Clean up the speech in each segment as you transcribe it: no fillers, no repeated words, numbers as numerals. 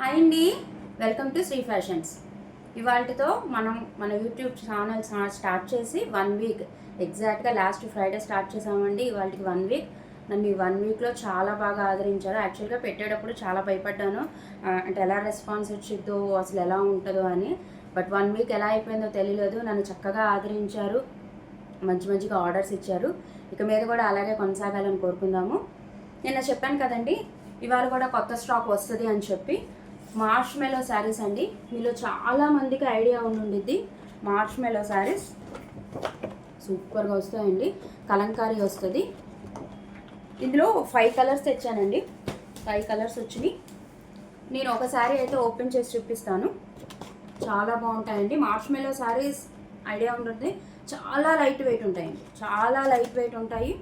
Hi అండి, welcome to Shri fashions. ఇవాళతో మనం మన యూట్యూబ్ ఛానల్ స్టార్ట్ చేసి 1 వీక్ ఎగ్జాక్ట్గా లాస్ట్ ఫ్రైడే స్టార్ట్ చేసామండి. ఇవాళకి 1 వీక్. నన్ను ఈ 1 వీక్లో చాలా బాగా ఆదరించారు. యాక్చువల్గా పెట్టేటప్పుడు చాలా భయపడ్డాను, అంటే ఎలా రెస్పాన్స్ వచ్చిద్దో, అసలు ఎలా ఉంటుందో అని. బట్ 1 వీక్ ఎలా అయిపోయిందో తెలియలేదు. నన్ను చక్కగా ఆదరించారు, మంచిగా ఆర్డర్స్ ఇచ్చారు. ఇక మీద కూడా అలాగే కొనసాగాలని కోరుకుందాము. నిన్న చెప్పాను కదండి, ఇవాళ కూడా కొత్త స్టాక్ వస్తుంది అని చెప్పి. మార్ష్ మెలో శారీస్ అండి. మీలో చాలా మందికి ఐడియా ఉండిద్ది. మార్ష్ మెలో శారీస్ సూపర్గా వస్తాయండి. కలంకారీ వస్తుంది. ఇందులో 5 కలర్స్ తెచ్చానండి. 5 కలర్స్ వచ్చినాయి. నేను ఒక శారీ అయితే ఓపెన్ చేసి చూపిస్తాను. చాలా బాగుంటాయండి. మార్ష్ మెలో శారీస్ ఐడియా ఉంటుంది. చాలా లైట్ వెయిట్ ఉంటాయండి. చాలా లైట్ వెయిట్ ఉంటాయి.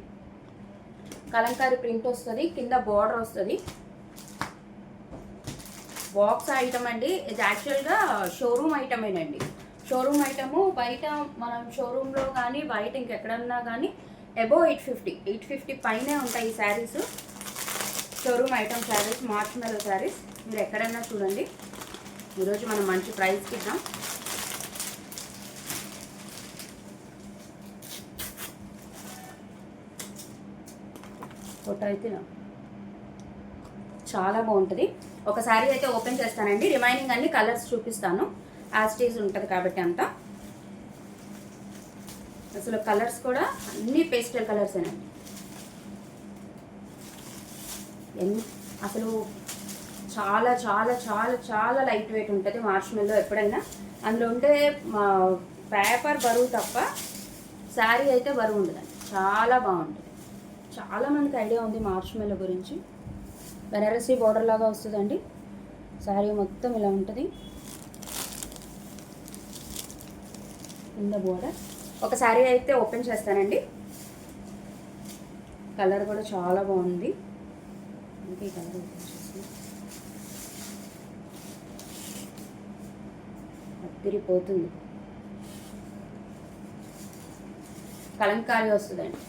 కలంకారీ ప్రింట్ వస్తుంది, కింద బార్డర్ వస్తుంది. బాక్స్ ఐటమ్ అండి. ఇది యాక్చువల్గా షోరూమ్ ఐటమేనండి. షోరూమ్ ఐటము బయట మనం షోరూంలో కానీ బయట ఇంకెక్కడన్నా కానీ అబోవ్ 850 పైనే ఉంటాయి ఈ శారీస్. షోరూమ్ ఐటమ్ శారీస్, మార్చ్ మెలో శారీస్ మీరు ఎక్కడన్నా చూడండి. ఈరోజు మనం మంచి ప్రైస్కి ఇద్దాం. ఫోటో అయితే చాలా బాగుంటుంది. ఒక శారీ అయితే ఓపెన్ చేస్తానండి. రిమైనింగ్ అన్ని కలర్స్ చూపిస్తాను. యాస్టీజ్ ఉంటుంది కాబట్టి అంతా. అసలు కలర్స్ కూడా అన్ని పేస్టల్ కలర్సేనండి. అసలు చాలా చాలా చాలా చాలా లైట్ వెయిట్ ఉంటుంది మార్ష్ మెల్లో. ఎప్పుడైనా అందులో ఉంటే పేపర్ బరువు తప్ప శారీ అయితే బరువు ఉండదండి. చాలా బాగుంటుంది. చాలామందికి ఐడియా ఉంది మార్ష్ మెల్లో గురించి. బెనారసీ బార్డర్ లాగా వస్తుందండి. శారీ మొత్తం ఇలా ఉంటుంది. కింద బార్డర్. ఒక శారీ అయితే ఓపెన్ చేస్తానండి. కలర్ కూడా చాలా బాగుంది. అందుకే కలర్ ఓపెన్ చేస్తాను. తిరిగిపోతుంది. కలంకారీ వస్తుందండి.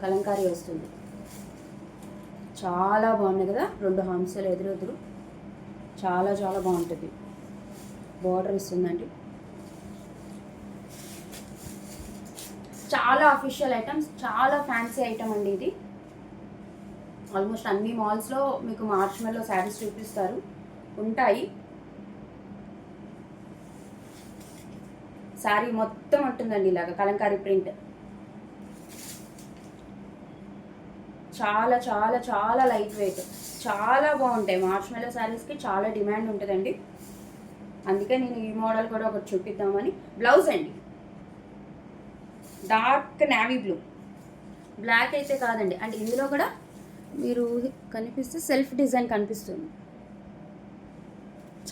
కలంకారీ వస్తుంది. చాలా బాగున్నాయి కదా, 2 హంసలు ఎదురెదురు. చాలా చాలా బాగుంటుంది. బార్డర్ ఇస్తుందండి. చాలా అఫీషియల్ ఐటమ్స్, చాలా ఫ్యాన్సీ ఐటమ్ అండి ఇది. ఆల్మోస్ట్ అన్ని మాల్స్లో మీకు మార్చ్ మెల్లో శారీస్ చూపిస్తారు, ఉంటాయి. శారీ మొత్తం ఉంటుందండి ఇలాగ కలంకారీ ప్రింట్. చాలా చాలా చాలా లైట్ వెయిట్, చాలా బాగుంటాయి. మార్చ్ మెల్లో శారీస్కి చాలా డిమాండ్ ఉంటుందండి. అందుకే నేను ఈ మోడల్ కూడా ఒకటి చూపిద్దామని. బ్లౌజ్ అండి, డార్క్ నావీ బ్లూ. బ్లాక్ అయితే కాదండి. అండ్ ఇందులో కూడా మీరు కనిపిస్తే సెల్ఫ్ డిజైన్ కనిపిస్తుంది.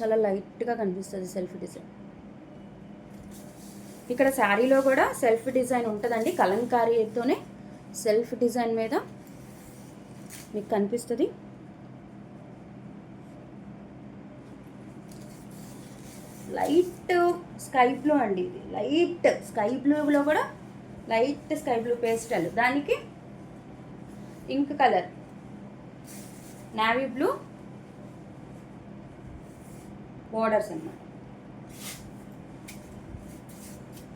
చాలా లైట్గా కనిపిస్తుంది సెల్ఫ్ డిజైన్. ఇక్కడ శారీలో కూడా సెల్ఫ్ డిజైన్ ఉంటుందండి. కలంకారీతోనే సెల్ఫ్ డిజైన్ మీద మీకు కనిపిస్తుంది. లైట్ స్కై బ్లూ అండి ఇది. లైట్ స్కై బ్లూలో కూడా లైట్ స్కై బ్లూ పేస్టల్, దానికి ఇంక్ కలర్ నావీ బ్లూ బోర్డర్స్ అన్నమాట.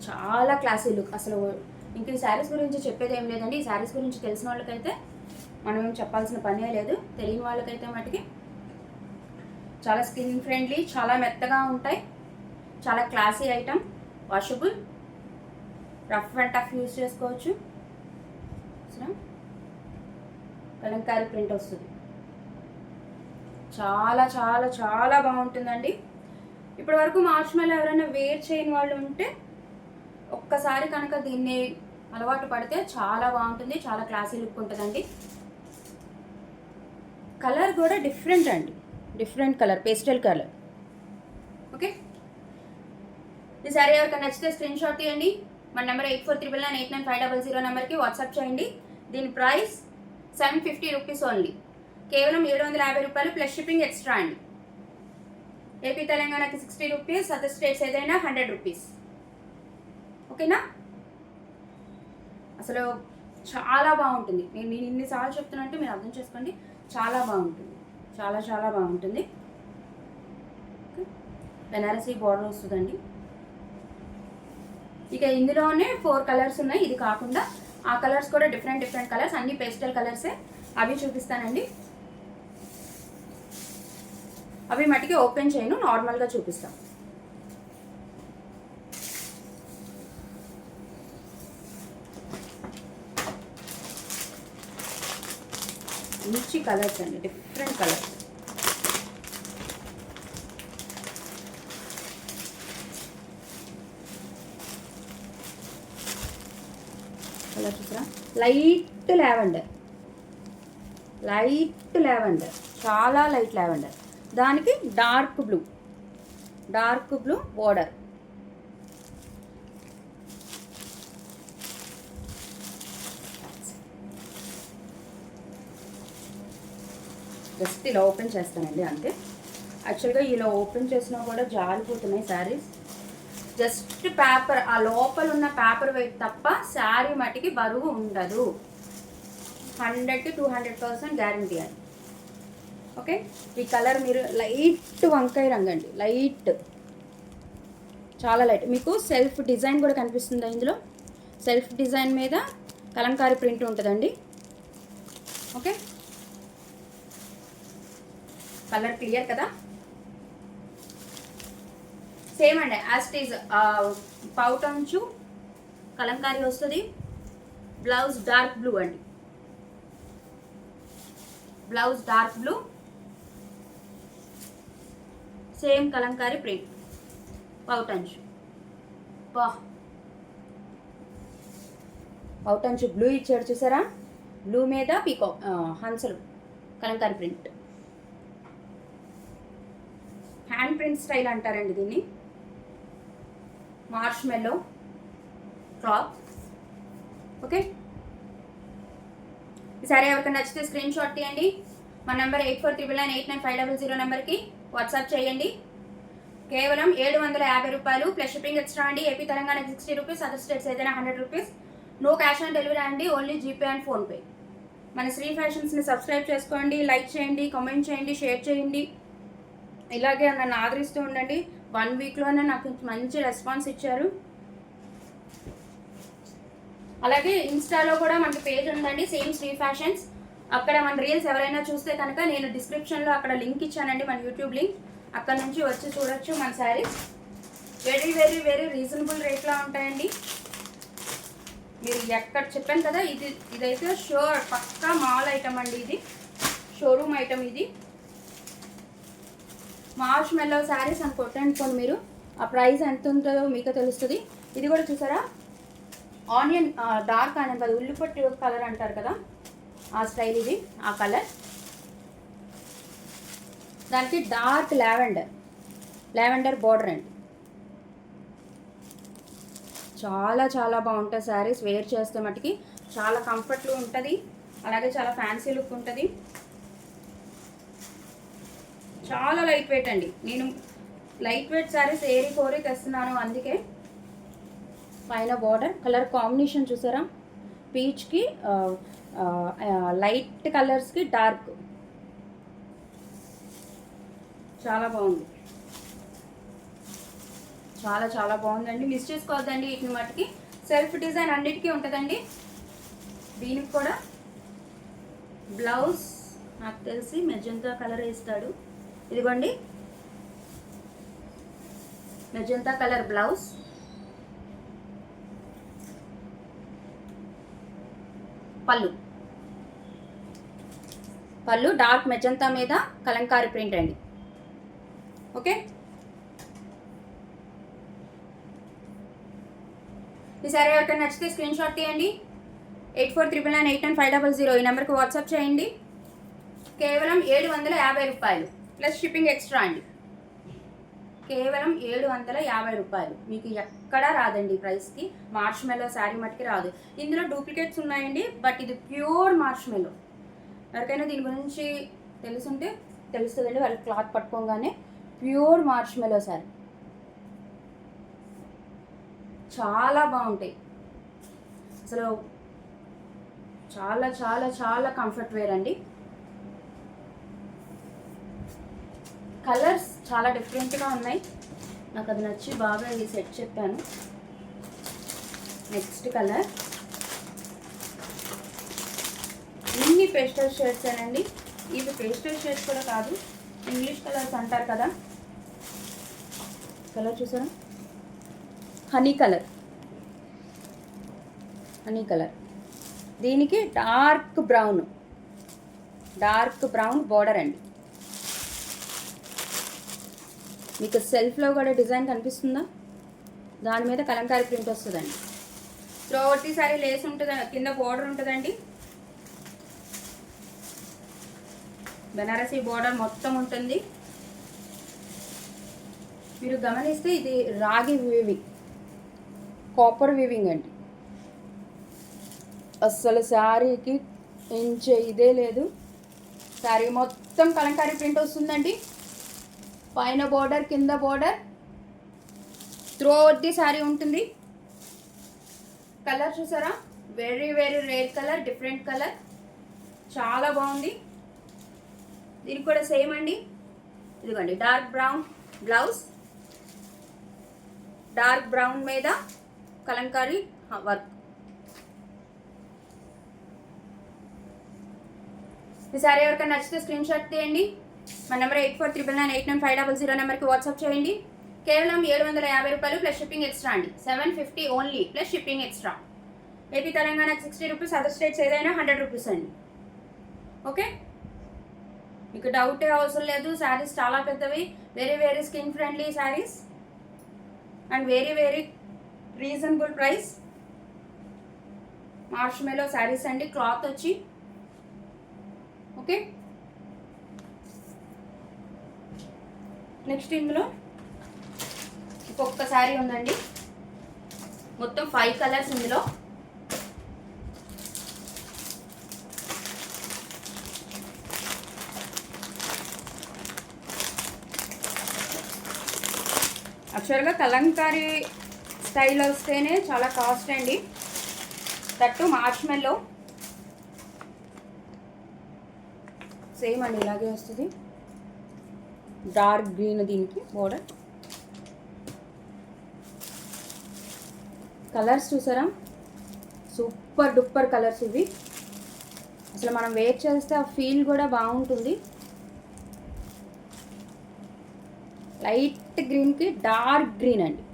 చాలా క్లాసీ లుక్. అసలు ఇంక ఈ శారీస్ గురించి చెప్పేది ఏం లేదండి. ఈ శారీస్ గురించి తెలిసిన వాళ్ళకైతే మనం ఏం చెప్పాల్సిన పనే లేదు. తెలియని వాళ్ళకైతే మటుకి చాలా స్కిన్ ఫ్రెండ్లీ, చాలా మెత్తగా ఉంటాయి. చాలా classy item, washable, rough and tough use చేసుకోవచ్చు. కలంకారీ ప్రింట్ వస్తుంది. చాలా చాలా చాలా బాగుంటుందండి. ఇప్పటి వరకు మార్చ్ మెల్లో ఎవరైనా వేర్ చేయని వాళ్ళు ఉంటే ఒక్కసారి కనుక దీన్ని అలవాటు పడితే చాలా బాగుంటుంది. చాలా క్లాసీ లుక్ ఉంటుందండి. కలర్ కూడా డిఫరెంట్ అండి, different colour, pastel colour. Okay, ఈ శారీ ఎవరికైనా నచ్చితే స్క్రీన్ షాట్ తీయండి. మన నెంబర్ 8439989500 నెంబర్కి వాట్సాప్ చేయండి. దీని ప్రైస్ 750 రూపీస్ ఓన్లీ. కేవలం 750 రూపాయలు ప్లస్ షిప్పింగ్ ఎక్స్ట్రా అండి. ఏపీ తెలంగాణకి 60 రూపీస్, అదర్ స్టేట్స్ ఏదైనా 100 రూపీస్. ఓకేనా? అసలు చాలా బాగుంటుంది. నేను ఇన్నిసార్లు చెప్తున్నా అంటే మీరు అర్థం చేసుకోండి. చాలా బాగుంటుంది, చాలా చాలా బాగుంటుంది. బెనారసీ బార్డర్ వస్తుందండి. ఇక ఇందులోనే 4 కలర్స్ ఉన్నాయి. ఇది కాకుండా ఆ కలర్స్ కూడా డిఫరెంట్ డిఫరెంట్ కలర్స్, అన్ని పేస్టల్ కలర్సే. అవి చూపిస్తానండి. అవి మటుకి ఓపెన్ చేయను, నార్మల్గా చూపిస్తాను. మంచి కలర్స్ అండి, డిఫరెంట్ కలర్స్. కలర్ చూసారా, లైట్ లావెండర్, లైట్ లావెండర్, చాలా లైట్ లావెండర్. దానికి dark blue, dark blue border. Just ఇలా ఓపెన్ చేస్తానండి అంతే. యాక్చువల్గా ఇలా ఓపెన్ చేసినా కూడా జారిపోతున్నాయి శారీస్. జస్ట్ పేపర్, ఆ లోపల ఉన్న పేపర్ వెయిట్ తప్ప శారీ మటుకి బరువు ఉండదు. 100 to 200% గ్యారంటీ అని. ఓకే, ఈ కలర్ మీరు లైట్ వంకాయ రంగు అండి, లైట్, చాలా లైట్. మీకు సెల్ఫ్ డిజైన్ కూడా కనిపిస్తుందా ఇందులో? సెల్ఫ్ డిజైన్ మీద కలంకారీ ప్రింట్ ఉంటుందండి. ఓకే, కలర్ క్లియర్ కదా? సేమ్ అండి, యాజ్ ఇట్ ఈజ్. పౌటంచు కలంకారీ వస్తుంది. బ్లౌజ్ డార్క్ బ్లూ అండి, blouse dark blue, same Kalamkari print, పౌటంచు. పౌటంచు బ్లూ ఇచ్చాడు చూసారా, బ్లూ మీద పీకో హంసలు Kalamkari print. Hand print style అంటారండి దీన్ని. మార్ష్ మెల్లో క్లాత్. ఓకే, ఈ సారీ ఎవరికైనా నచ్చితే స్క్రీన్ షాట్ తీయండి. మా నెంబర్ 8499899500 నెంబర్కి వాట్సాప్ చేయండి. కేవలం 750 రూపాయలు ప్లస్ షిప్పింగ్ ఎక్స్ట్రా అండి. AP Telangana 60 rupees, other states ఏదైనా 100 rupees. No cash on delivery అండి, ఓన్లీ జీపే అండ్ ఫోన్పే. మన శ్రీ ఫ్యాషన్స్ని సబ్స్క్రైబ్ చేసుకోండి, లైక్ చేయండి, కామెంట్ చేయండి, షేర్ చేయండి. ఇలాగే నన్ను ఆదరిస్తూ ఉండండి. 1 వీక్లోనే నాకు మంచి రెస్పాన్స్ ఇచ్చారు. అలాగే ఇన్స్టాలో కూడా మనకి పేజ్ ఉందండి, సేమ్ శ్రీ ఫ్యాషన్స్. అక్కడ మన రీల్స్ ఎవరైనా చూస్తే కనుక నేను డిస్క్రిప్షన్లో అక్కడ లింక్ ఇచ్చానండి, మన యూట్యూబ్ లింక్. అక్కడ నుంచి వచ్చి చూడొచ్చు మన saris. Very very very reasonable రేట్లో ఉంటాయండి. మీరు ఎక్కడ చెప్పాను కదా, ఇదైతే షోర్ పక్కా మాల్ ఐటమ్ అండి, ఇది షోరూమ్ ఐటమ్. ఇది మార్ష్ మెల్లో శారీస్ అని కొట్టండి మీరు, ఆ ప్రైస్ ఎంత ఉంటుందో మీకు తెలుస్తుంది. ఇది కూడా చూసారా, ఆనియన్ డార్క్ ఆనియన్ కదా, ఉల్లిపొట్టి కలర్ అంటారు కదా, ఆ స్టైల్ ఇది, ఆ కలర్. దానికి డార్క్ లావెండర్, లావెండర్ బార్డర్ అండి. చాలా చాలా బాగుంటుంది శారీస్. వేర్ చేస్తే మటుకి చాలా కంఫర్ట్లు ఉంటుంది, అలాగే చాలా ఫ్యాన్సీ లుక్ ఉంటుంది. చాలా లైట్ వెయిట్ అండి. నేను లైట్ వెయిట్ శారీస్ ఏరి కోరి తెస్తున్నాను, అందుకే. పైన బార్డర్ కలర్ కాంబినేషన్ చూసారా, పీచ్కి లైట్ కలర్స్కి డార్క్, చాలా బాగుంది, చాలా చాలా బాగుందండి. మిస్ చేసుకోవద్దండి వీటిని మటుకి. సెల్ఫ్ డిజైన్ అన్నిటికీ ఉంటుందండి. దీనికి కూడా బ్లౌజ్ నాకు తెలిసి మెజంతా కలర్ వేస్తాడు. ఇదిగోండి మెజంతా కలర్ బ్లౌజ్, పళ్ళు, పళ్ళు డార్క్ మెజంతా మీద కలంకారీ ప్రింట్ అండి. ఓకే, ఈ సారీ ఎవరికైనా నచ్చితే స్క్రీన్ షాట్ తీయండి. 8499899500 ఈ నెంబర్కి వాట్సాప్ చేయండి. కేవలం 750 రూపాయలు ప్లస్ షిప్పింగ్ ఎక్స్ట్రా అండి. కేవలం 750 రూపాయలు. మీకు ఎక్కడా రాదండి ప్రైస్కి. మార్ష్ మెల్లో శారీ మటుకి రాదు. ఇందులో డూప్లికేట్స్ ఉన్నాయండి, బట్ ఇది ప్యూర్ మార్ష్ మెల్లో. ఎవరికైనా దీని గురించి తెలుసుంటే తెలుస్తుందండి, వాళ్ళకి క్లాత్ పట్టుకోగానే. ప్యూర్ మార్ష్ మెల్లో శారీ చాలా బాగుంటాయి అసలు, చాలా చాలా చాలా కంఫర్ట్ వేర్ అండి. కలర్స్ చాలా డిఫరెంట్గా ఉన్నాయి. నాకు అది నచ్చి బాగా ఈ సెట్ చెప్పాను. నెక్స్ట్ కలర్ ఇన్ని పేస్టల్ షేడ్స్ అండి. ఇవి పేస్టల్ షేడ్స్ కూడా కాదు, ఇంగ్లీష్ కలర్స్ అంటారు కదా. కలర్ చూసారా, హనీ కలర్. హనీ కలర్, దీనికి డార్క్ బ్రౌన్ బార్డర్ అండి. మీకు సెల్ఫ్లో కూడా డిజైన్ కనిపిస్తుందా, దాని మీద కలంకారీ ప్రింట్ వస్తుందండి. త్రోవర్టీ సారీ లేస్ ఉంటుంది, కింద బోర్డర్ ఉంటుందండి. బెనారసీ బోర్డర్ మొత్తం ఉంటుంది. మీరు గమనిస్తే ఇది రాగి వీవింగ్, కాపర్ వీవింగ్ అండి. అస్సలు శారీకి ఇదే లేదు. శారీ మొత్తం కలంకారీ ప్రింట్ వస్తుందండి. పైన బోర్డర్, కింద బోర్డర్, త్రోఅవుట్ ది శారీ ఉంటుంది. కలర్ చూసారా, very very rare colour, different colour, చాలా బాగుంది. దీనికి కూడా సేమ్ అండి. ఇదిగోండి dark brown blouse, dark brown మీద కలంకారీ వర్క్. ఈ సారీ ఎవరికైనా నచ్చితే స్క్రీన్ షాట్ తీయండి. మన నెంబర్ 8499989500 నెంబర్కి వాట్సాప్ చేయండి. కేవలం 750 రూపాయలు ప్లస్ షిప్పింగ్ ఎక్స్ట్రా అండి. 750 only plus shipping extra. AP తెలంగాణకి 60 రూపీస్, అదర్ స్టేట్స్ ఏదైనా 100 రూపీస్ అండి. ఓకే, మీకు డౌట్ అవసరం లేదు. శారీస్ చాలా పెద్దవి, very very skin friendly saris and very very reasonable price. Marshmallow saris అండి, క్లాత్ వచ్చి. ఓకే, నెక్స్ట్ ఇందులో ఇంకొక శారీ ఉందండి. మొత్తం 5 కలర్స్ ఇందులో. యాక్చువల్గా కలంకారీ స్టైల్ వస్తేనే చాలా కాస్ట్ అండి. దట్టు మార్ష్మెల్లో సేమ్ అండి, ఇలాగే వస్తుంది. డార్క్ గ్రీన్ దీనికి బోర్డర్. కలర్స్ చూసారా, సూపర్ డూపర్ కలర్స్ ఇవి. అసలు మనం వేర్ చేస్తే ఆ ఫీల్ కూడా బాగుంటుంది. లైట్ గ్రీన్కి డార్క్ గ్రీన్ అండి,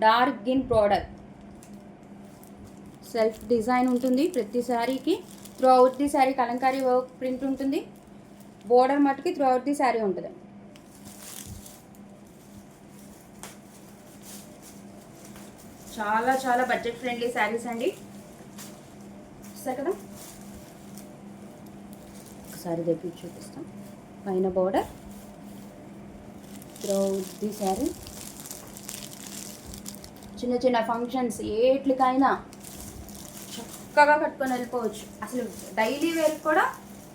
dark green border. Self design ఉంటుంది ప్రతి శారీకి. Through out the sari Kalamkari work print ఉంటుంది. బోర్డర్ మట్టుకి త్రూ అవుట్ ది శారీ ఉంటుంది. చాలా చాలా బడ్జెట్ ఫ్రెండ్లీ శారీస్ అండి. చూస్తారు కదా, ఒకసారి దగ్గర చూపిస్తాం. పైన border, through out the sari. చిన్న చిన్న ఫంక్షన్స్ ఏట్లకైనా చక్కగా కట్టుకొని వెళ్ళిపోవచ్చు. అసలు డైలీ వేర్ కూడా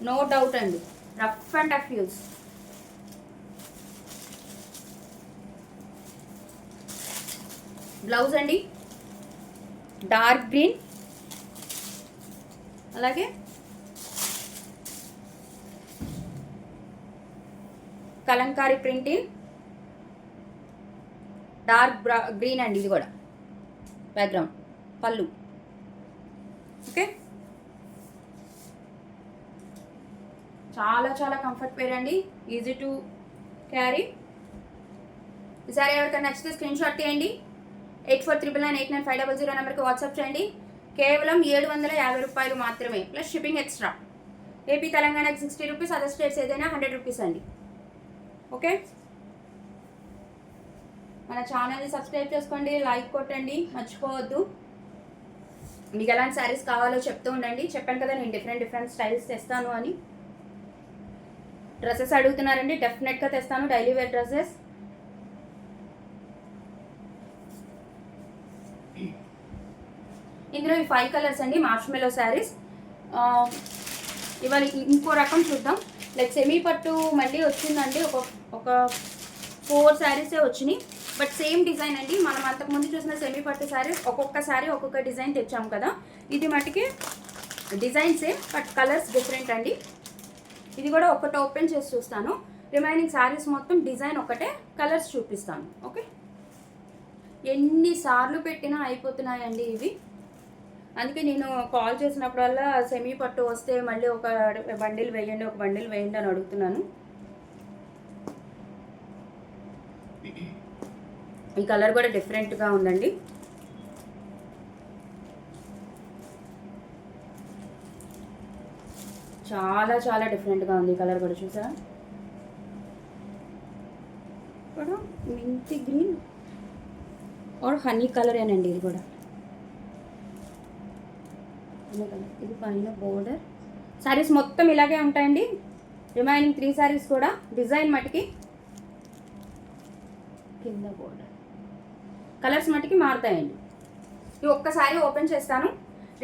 నో డౌట్ అండి. Rough and tough use. Blouse అండి డార్క్ గ్రీన్, అలాగే కలంకారీ ప్రింటింగ్ డార్క్ గ్రీన్ అండి. ఇది కూడా బ్యాక్గ్రౌండ్ పళ్ళు. ఓకే, చాలా చాలా కంఫర్ట్ వేర్ అండి, ఈజీ టు క్యారీ. ఈసారి ఎవరికైనా నచ్చితే స్క్రీన్ షాట్ తీయండి. 8499989500 నెంబర్కి వాట్సాప్ చేయండి. కేవలం 750 రూపాయలు మాత్రమే ప్లస్ షిప్పింగ్ ఎక్స్ట్రా. ఏపీ తెలంగాణకి 60 రూపీస్, అదర్ స్టేట్స్ ఏదైనా 100 రూపీస్ అండి. ఓకే, మన ఛానల్ని సబ్స్క్రైబ్ చేసుకోండి, లైక్ కొట్టండి, మర్చిపోవద్దు. మీకు ఎలాంటి శారీస్ కావాలో చెప్తూ ఉండండి. చెప్పాను కదా నేను డిఫరెంట్ స్టైల్స్ తెస్తాను అని. డ్రెస్సెస్ అడుగుతున్నారండి, డెఫినెట్గా తెస్తాను. Daily wear dresses. ఇందులో ఈ 5 కలర్స్ అండి, మార్ష్మెలో శారీస్. ఇవాళ ఇంకో రకం చూద్దాం. లైక్ సెమీ పట్టు మళ్ళీ వచ్చిందండి. ఒక 4 శారీసే వచ్చినాయి, బట్ సేమ్ డిజైన్ అండి. మనం అంతకుముందు చూసిన సెమీ పట్టు శారీస్ ఒక్కొక్క శారీ ఒక్కొక్క డిజైన్ తెచ్చాము కదా. ఇది మటుకి design same but colours different అండి. ఇది కూడా ఒకటి ఓపెన్ చేసి చూస్తాను. రిమైనింగ్ శారీస్ మొత్తం డిజైన్ ఒకటే, కలర్స్ చూపిస్తాను. ఓకే, ఎన్నిసార్లు పెట్టినా అయిపోతున్నాయండి ఇవి. అందుకే నేను కాల్ చేసినప్పుడల్లా సెమీ పట్టు వస్తే మళ్ళీ ఒక బండిల్ వేయండి, ఒక బండిల్ వేయండి అని అడుగుతున్నాను. ఈ కలర్ కూడా డిఫరెంట్గా ఉందండి. చాలా చాలా డిఫరెంట్గా ఉంది ఈ కలర్ కూడా. చూసారా, కూడా మింటి గ్రీన్ ఆర్ హనీ కలర్ ఏనండి ఇది కూడా. ఇది పైన బోర్డర్. శారీస్ మొత్తం ఇలాగే ఉంటాయండి. రిమైనింగ్ 3 శారీస్ కూడా డిజైన్ మటుకి కింద బోర్డర్, కలర్స్ మటుకి మారుతాయండి. ఇది ఒక్కసారి ఓపెన్ చేస్తాను,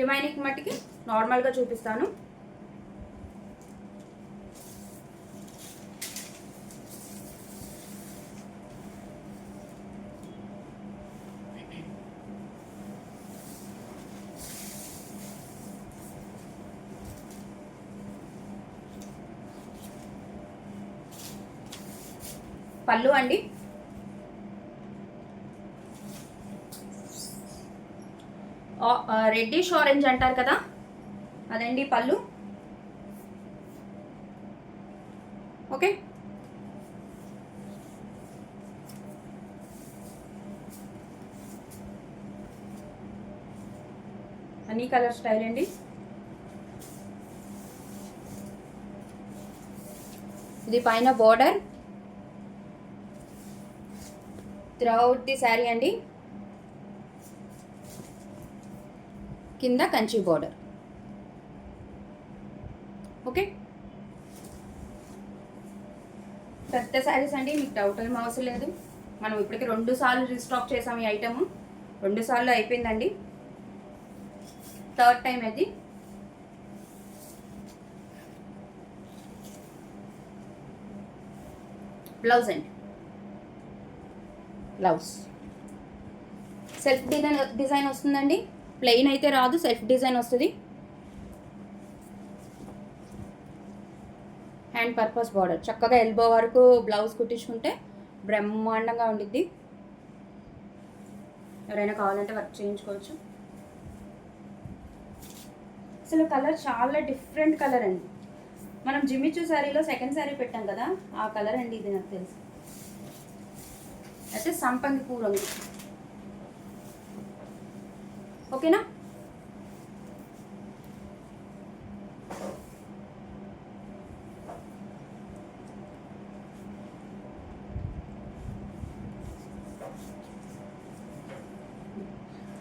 రిమైనింగ్ మటుకి నార్మల్గా చూపిస్తాను. పళ్ళు అండి, రెడ్డిష్ ఆరెంజ్ అంటారు కదా, అదండి పళ్ళు. ఓకే, అన్ని కలర్ స్టైల్ అండి. ఇది పైన బోర్డర్ త్రూఅవుట్ ది శారీ అండి, కింద కంచి బోర్డర్. ఓకే, పెద్ద శారీస్ అండి, మీకు డౌట్ ఏం అవసరం లేదు. మనం ఇప్పటికి 2 సార్లు రీస్టాక్ చేసాం ఈ ఐటమ్, 2 సార్లు అయిపోయిందండి, 3rd టైం అది. బ్లౌజ్ అండి, బ్లౌజ్ సెల్ఫ్ డిజైన్ వస్తుందండి. ప్లెయిన్ అయితే రాదు, సెల్ఫ్ డిజైన్ వస్తుంది. హ్యాండ్ పర్పస్ బార్డర్, చక్కగా ఎల్బో వరకు బ్లౌజ్ కుట్టించుకుంటే బ్రహ్మాండంగా ఉండిద్ది. ఎవరైనా కావాలంటే వర్క్ చేయించుకోవచ్చు. అసలు కలర్ చాలా డిఫరెంట్ కలర్ అండి. మనం జిమ్మిచూ శారీలో సెకండ్ శారీ పెట్టాం కదా, ఆ కలర్ అండి ఇది. నాకు తెలుసు అయితే సంపంగి పువ్వు రంగు. ఓకేనా,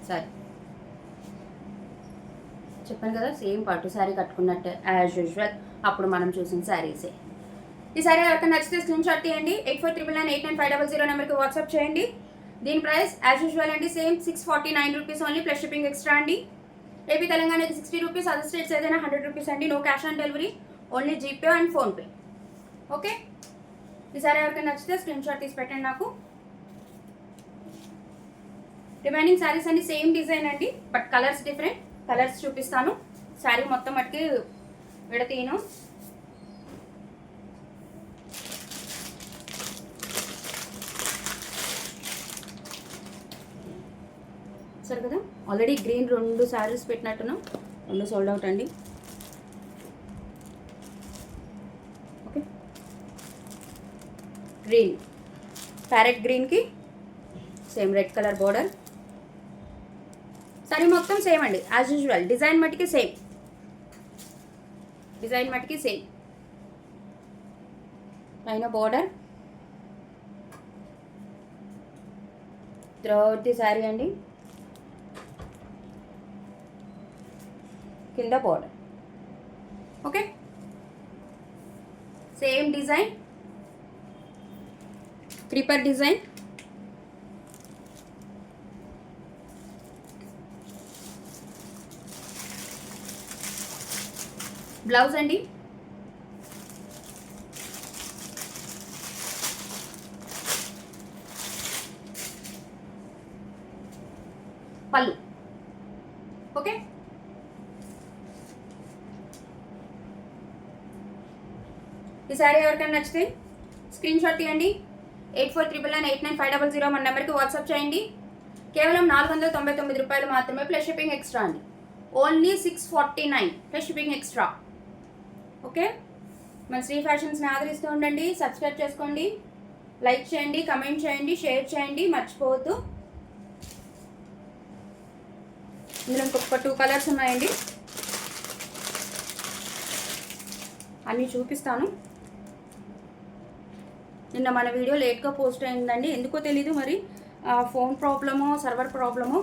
సరే చెప్పాను కదా, సేమ్ పట్టు శారీ కట్టుకున్నట్టు యాజ్ యూజువల్ అప్పుడు మనం చూసిన శారీసే. ఈ సారీ ఎవరికైనా నచ్చితే స్క్రీన్ షాట్ తీయండి, 8499899500 నెంబర్కి వాట్సాప్ చేయండి. దీని ప్రైస్ యాజ్ యూజువల్ అండి, same 649 rupees only, plus shipping extra అండి. AP Telangana 60 rupees, other states ఏదైనా 100 రూపీస్ అండి. No cash on delivery, only GPay and PhonePe. Okay, ఈ సారీ ఎవరికైనా నచ్చితే స్క్రీన్ షాట్ తీసి పెట్టండి నాకు. రిమైనింగ్ శారీస్ అన్ని సేమ్ డిజైన్ అండి, బట్ కలర్స్ డిఫరెంట్. కలర్స్ చూపిస్తాను, శారీ మొత్తం మటుకి విడతీయను. సరే కదా, ఆల్రెడీ గ్రీన్ 2 శారీస్ పెట్టినట్టున్నాం, 2 సోల్డ్ అవుట్ అండి. ఓకే, గ్రీన్, ప్యారెట్ గ్రీన్కి same red colour border. Sari మొత్తం సేమ్ అండి యాజ్ యూజువల్, డిజైన్ మటుకి సేమ్, డిజైన్ మటుకి సేమ్. పైన బోర్డర్ త్రూఅవుట్ ది శారీ అండి, కింద border. Okay, same design, creeper design. Blouse అండి, పళ్ళు. ఓకే, ఈ శారీ ఎవరికైనా నచ్చితే స్క్రీన్ షాట్ తీయండి. 8499899500 మన నెంబర్కి వాట్సాప్ చేయండి. కేవలం 499 రూపాయలు మాత్రమే ప్లస్ షిప్పింగ్ ఎక్స్ట్రా అండి. Only 649 plus shipping extra. Okay, మన శ్రీ ఫ్యాషన్స్ని ఆదరిస్తూ ఉండండి. సబ్స్క్రైబ్ చేసుకోండి, లైక్ చేయండి, కమెంట్ చేయండి, షేర్ చేయండి, మర్చిపోవద్దు. ఇందులో ఇంకొక 2 కలర్స్ ఉన్నాయండి, అన్నీ చూపిస్తాను. నిన్న మన వీడియో లేట్గా పోస్ట్ అయిందండి, ఎందుకో తెలీదు, మరి ఫోన్ ప్రాబ్లమో సర్వర్ ప్రాబ్లమో.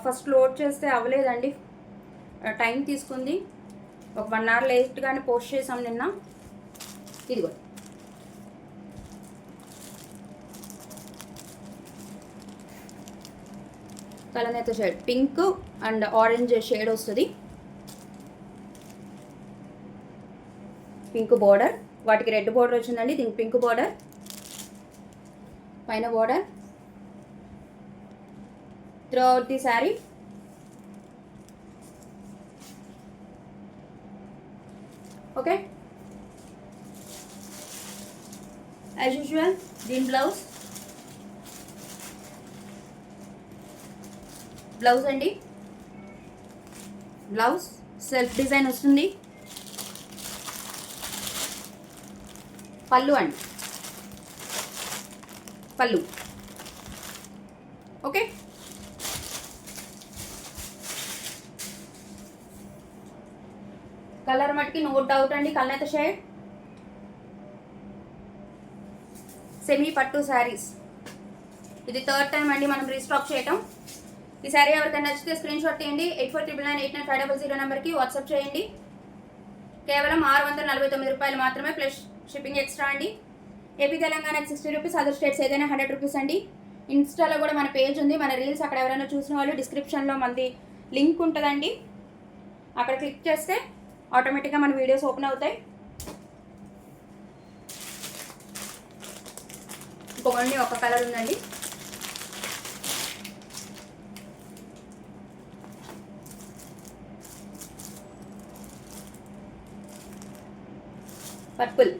ఫస్ట్ లోడ్ చేస్తే అవ్వలేదండి, టైం తీసుకుంది. ఒక 1 అవర్ లేట్గానే పోస్ట్ చేసాం నిన్న. ఇదిగో కలనేత shade, pink and orange shade వస్తుంది. పింక్ బార్డర్, వాటికి రెడ్ బార్డర్ వచ్చిందండి, దీనికి పింక్ బార్డర్, పైన border throughout the sari. Okay, as usual దీని బ్లౌజ్ అండి. బ్లౌజ్ సెల్ఫ్ డిజైన్ వస్తుంది. పళ్ళు అండి, పళ్ళు. ఓకే, కలర్ మట్టికి నో డౌట్ అండి, కల్నేత షేడ్, సెమీ పట్టు శారీస్. ఇది 3rd టైం అండి మనం రీస్టాక్ చేయటం. ఈ శారీ ఎవరికైనా నచ్చితే స్క్రీన్ షాట్ తీయండి. 8499899500 నెంబర్కి వాట్సాప్ చేయండి. కేవలం 649 రూపాయలు మాత్రమే ప్లస్ షిప్పింగ్ ఎక్స్ట్రా అండి. ఏపీ తెలంగాణకి 60 రూపీస్, అదర్ స్టేట్స్ ఏదైనా 100 రూపీస్ అండి. ఇన్స్టాలో కూడా మన పేజ్ ఉంది, మన రీల్స్ అక్కడ ఎవరైనా చూసిన వాళ్ళు డిస్క్రిప్షన్లో మనది లింక్ ఉంటుందండి, అక్కడ క్లిక్ చేస్తే ఆటోమేటిక్గా మన వీడియోస్ ఓపెన్ అవుతాయి. ఇంకొకటి ఒక కలర్ ఉందండి, పర్పుల్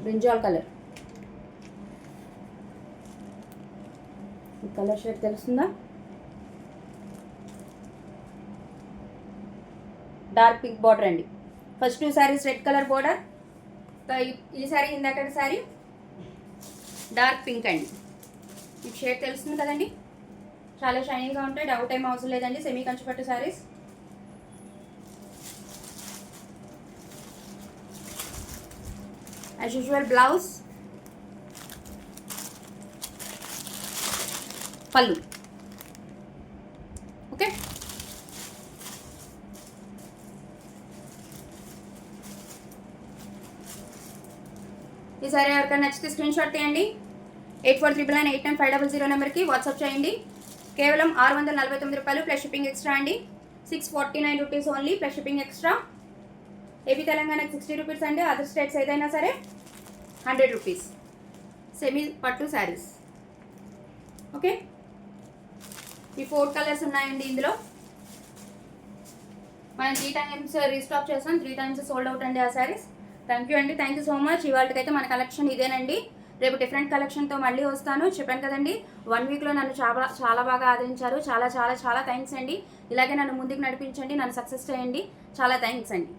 బ్రింజాల్ కలర్. ఈ కలర్ షేడ్ తెలుస్తుందా? డార్క్ పింక్ బార్డర్ అండి. First 2 saris red colour border, ఈ శారీ ఇందాక శారీ డార్క్ పింక్ అండి. మీకు షేడ్ తెలుస్తుంది కదండి, చాలా షైనీగా ఉంటాయి, డౌట్ ఏం అవసరం లేదండి. సెమీ కంచిపట్టు శారీస్. యాజ్ యూజువల్ బ్లౌజ్, పళ్ళు. ఓకే, ఈ సారీ ఎవరికైనా నచ్చితే స్క్రీన్ షాట్ తీయండి. 8499899500 నెంబర్కి వాట్సాప్ చేయండి. కేవలం 649 రూపాయలు ప్లస్ షిప్పింగ్ ఎక్స్ట్రా అండి. 649 rupees only plus shipping extra. AP తెలంగాణకి 60 రూపీస్ అండి, అదర్ స్టేట్స్ ఏదైనా సరే 100 రూపీస్. సెమీ పట్టు శారీస్. ఓకే, ఈ 4 కలర్స్ ఉన్నాయండి ఇందులో. మనం 3 టైమ్స్ రీస్టాక్ చేస్తాం, 3 టైమ్స్ సోల్డ్ అవుట్ అండి ఆ శారీస్. థ్యాంక్ యూ అండి, థ్యాంక్ యూ సో మచ్. ఇవాళకైతే మన కలెక్షన్ ఇదేనండి. రేపు డిఫరెంట్ కలెక్షన్తో మళ్ళీ వస్తాను. చెప్పాను కదండి, 1 వీక్లో నన్ను చాలా బాగా ఆదరించారు. చాలా చాలా చాలా థ్యాంక్స్ అండి. ఇలాగే నన్ను ముందుకు నడిపించండి, నన్ను సక్సెస్ చేయండి. చాలా థ్యాంక్స్ అండి.